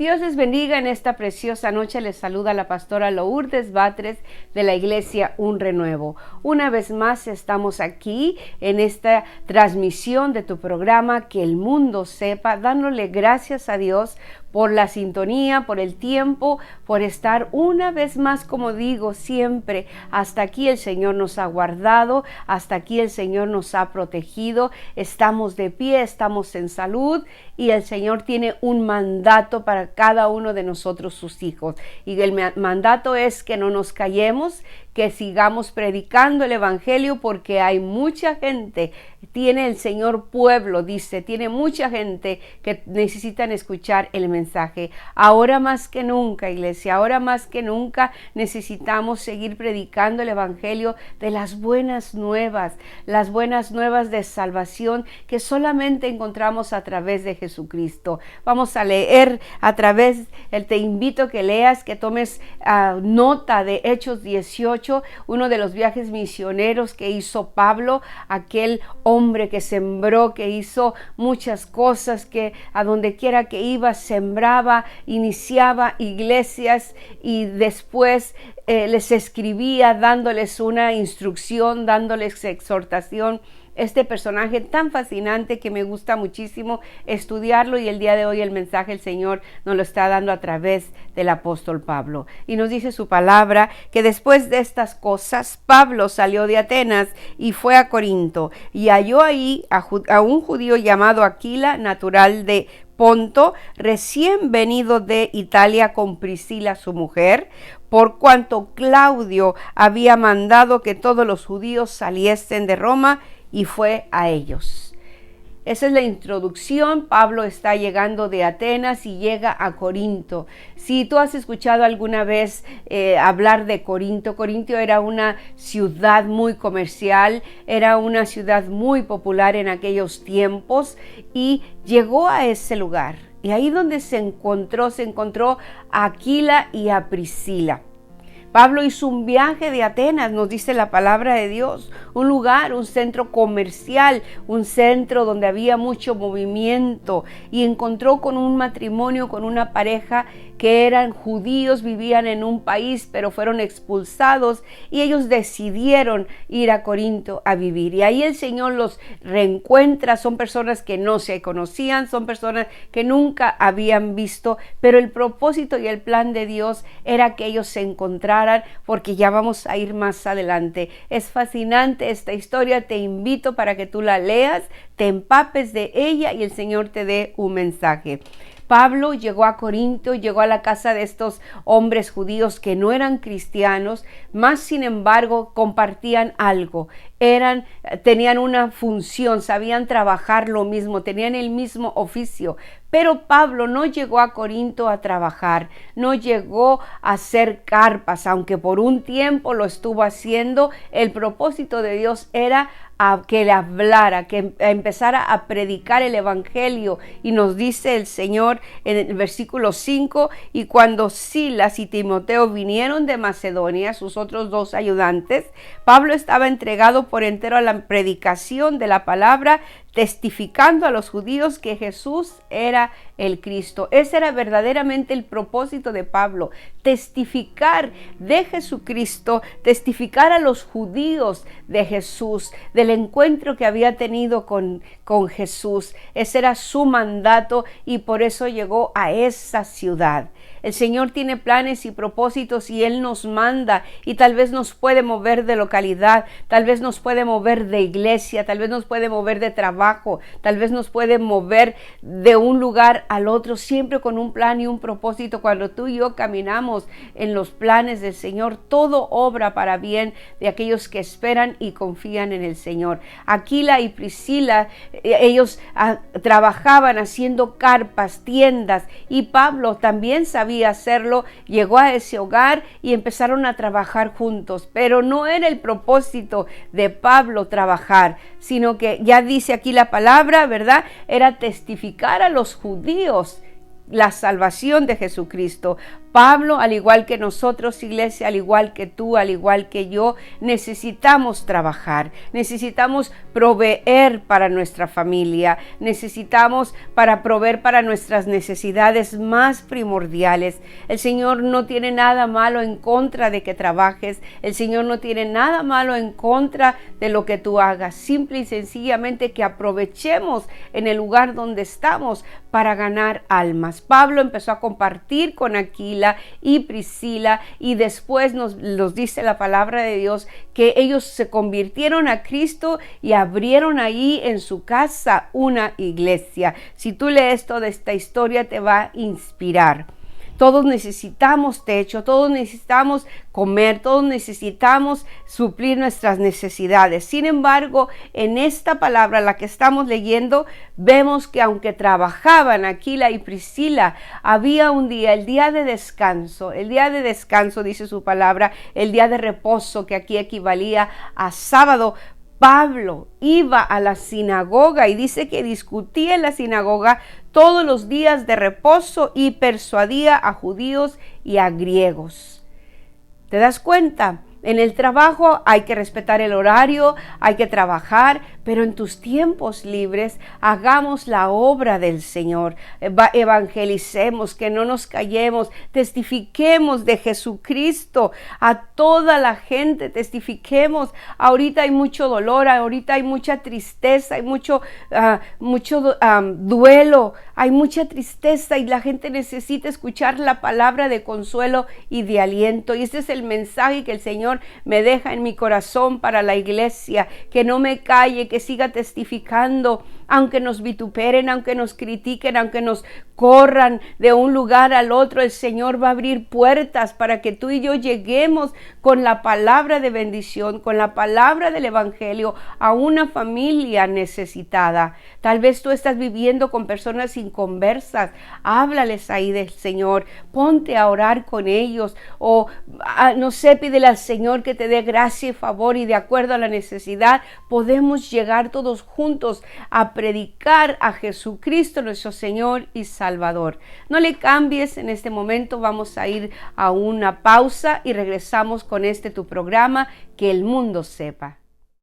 Dios les bendiga en esta preciosa noche. Les saluda la pastora Lourdes Batres de la Iglesia Un Renuevo. Una vez más estamos aquí en esta transmisión de tu programa Que el Mundo Sepa, dándole gracias a Dios por la sintonía, por el tiempo, por estar una vez más, como digo siempre, hasta aquí el Señor nos ha guardado, hasta aquí el Señor nos ha protegido, estamos de pie, estamos en salud y el Señor tiene un mandato para cada uno de nosotros, sus hijos. Y el mandato es que no nos callemos, que sigamos predicando el Evangelio, porque hay mucha gente, tiene el Señor pueblo, dice, tiene mucha gente que necesitan escuchar el mensaje. Ahora más que nunca, iglesia, ahora más que nunca necesitamos seguir predicando el Evangelio de las buenas nuevas de salvación que solamente encontramos a través de Jesucristo. Vamos a leer te invito a que leas, que tomes nota de Hechos 18, uno de los viajes misioneros que hizo Pablo, aquel hombre que sembró, que hizo muchas cosas, que a donde quiera que iba sembraba, iniciaba iglesias y después les escribía dándoles una instrucción, dándoles exhortación. Este personaje tan fascinante que me gusta muchísimo estudiarlo, y el día de hoy el mensaje el Señor nos lo está dando a través del apóstol Pablo. Y nos dice su palabra que después de estas cosas Pablo salió de Atenas y fue a Corinto y halló ahí a un judío llamado Aquila, natural de Ponto, recién venido de Italia con Priscila su mujer, por cuanto Claudio había mandado que todos los judíos saliesen de Roma, y fue a ellos. Esa es la introducción. Pablo está llegando de Atenas y llega a Corinto. Si tú has escuchado alguna vez hablar de Corinto, Corinto era una ciudad muy comercial, era una ciudad muy popular en aquellos tiempos, y llegó a ese lugar. Y ahí donde se encontró a Aquila y a Priscila. Pablo hizo un viaje de Atenas, nos dice la palabra de Dios, un lugar, un centro comercial, un centro donde había mucho movimiento, y encontró con un matrimonio, con una pareja que eran judíos, vivían en un país, pero fueron expulsados y ellos decidieron ir a Corinto a vivir. Y ahí el Señor los reencuentra, son personas que no se conocían, son personas que nunca habían visto, pero el propósito y el plan de Dios era que ellos se encontraran, porque ya vamos a ir más adelante. Es fascinante esta historia, te invito para que tú la leas, te empapes de ella y el Señor te dé un mensaje. Pablo llegó a Corinto, llegó a la casa de estos hombres judíos que no eran cristianos, más sin embargo compartían algo, tenían una función, sabían trabajar lo mismo, tenían el mismo oficio. Pero Pablo no llegó a Corinto a trabajar, no llegó a hacer carpas, aunque por un tiempo lo estuvo haciendo. El propósito de Dios era que le hablara, que empezara a predicar el Evangelio. Y nos dice el Señor en el versículo 5, y cuando Silas y Timoteo vinieron de Macedonia, sus otros dos ayudantes, Pablo estaba entregado por entero a la predicación de la palabra, testificando a los judíos que Jesús era el Cristo. Ese era verdaderamente el propósito de Pablo, testificar de Jesucristo, testificar a los judíos de Jesús, del encuentro que había tenido con Jesús. Ese era su mandato y por eso llegó a esa ciudad. El Señor tiene planes y propósitos y Él nos manda, y tal vez nos puede mover de localidad, tal vez nos puede mover de iglesia, tal vez nos puede mover de trabajo, tal vez nos puede mover de un lugar al otro, siempre con un plan y un propósito. Cuando tú y yo caminamos en los planes del Señor, todo obra para bien de aquellos que esperan y confían en el Señor. Aquila y Priscila, ellos trabajaban haciendo carpas, tiendas, y Pablo también sabía hacerlo. Llegó a ese hogar y empezaron a trabajar juntos, pero no era el propósito de Pablo trabajar, sino que ya dice aquí la palabra, ¿verdad? Era testificar a los judíos la salvación de Jesucristo. Pablo, al igual que nosotros, iglesia, al igual que tú, al igual que yo, necesitamos trabajar, necesitamos proveer para nuestra familia, necesitamos para proveer para nuestras necesidades más primordiales. El Señor no tiene nada malo en contra de que trabajes, el Señor no tiene nada malo en contra de lo que tú hagas, simple y sencillamente que aprovechemos en el lugar donde estamos para ganar almas. Pablo empezó a compartir con Aquila y Priscila y después nos dice la palabra de Dios que ellos se convirtieron a Cristo y abrieron ahí en su casa una iglesia. Si tú lees toda esta historia te va a inspirar. Todos necesitamos techo, todos necesitamos comer, todos necesitamos suplir nuestras necesidades. Sin embargo, en esta palabra, la que estamos leyendo, vemos que aunque trabajaban Aquila y Priscila, había un día, el día de descanso, dice su palabra, el día de reposo, que aquí equivalía a sábado. Pablo iba a la sinagoga y dice que discutía en la sinagoga todos los días de reposo y persuadía a judíos y a griegos. ¿Te das cuenta? En el trabajo hay que respetar el horario, hay que trabajar, pero en tus tiempos libres hagamos la obra del Señor, evangelicemos, que no nos callemos, testifiquemos de Jesucristo a toda la gente, testifiquemos. Ahorita hay mucho dolor, ahorita hay mucha tristeza, hay mucho duelo, hay mucha tristeza y la gente necesita escuchar la palabra de consuelo y de aliento. Y este es el mensaje que el Señor me deja en mi corazón para la iglesia, que no me calle, que siga testificando, aunque nos vituperen, aunque nos critiquen, aunque nos corran de un lugar al otro. El Señor va a abrir puertas para que tú y yo lleguemos con la palabra de bendición, con la palabra del evangelio a una familia necesitada. Tal vez tú estás viviendo con personas inconversas, háblales ahí del Señor, ponte a orar con ellos, o no sé, pídele al Señor que te dé gracia y favor, y de acuerdo a la necesidad podemos llegar todos juntos a predicar a Jesucristo nuestro Señor y Salvador. No le cambies. En este momento vamos a ir a una pausa y regresamos con tu programa, Que el Mundo Sepa.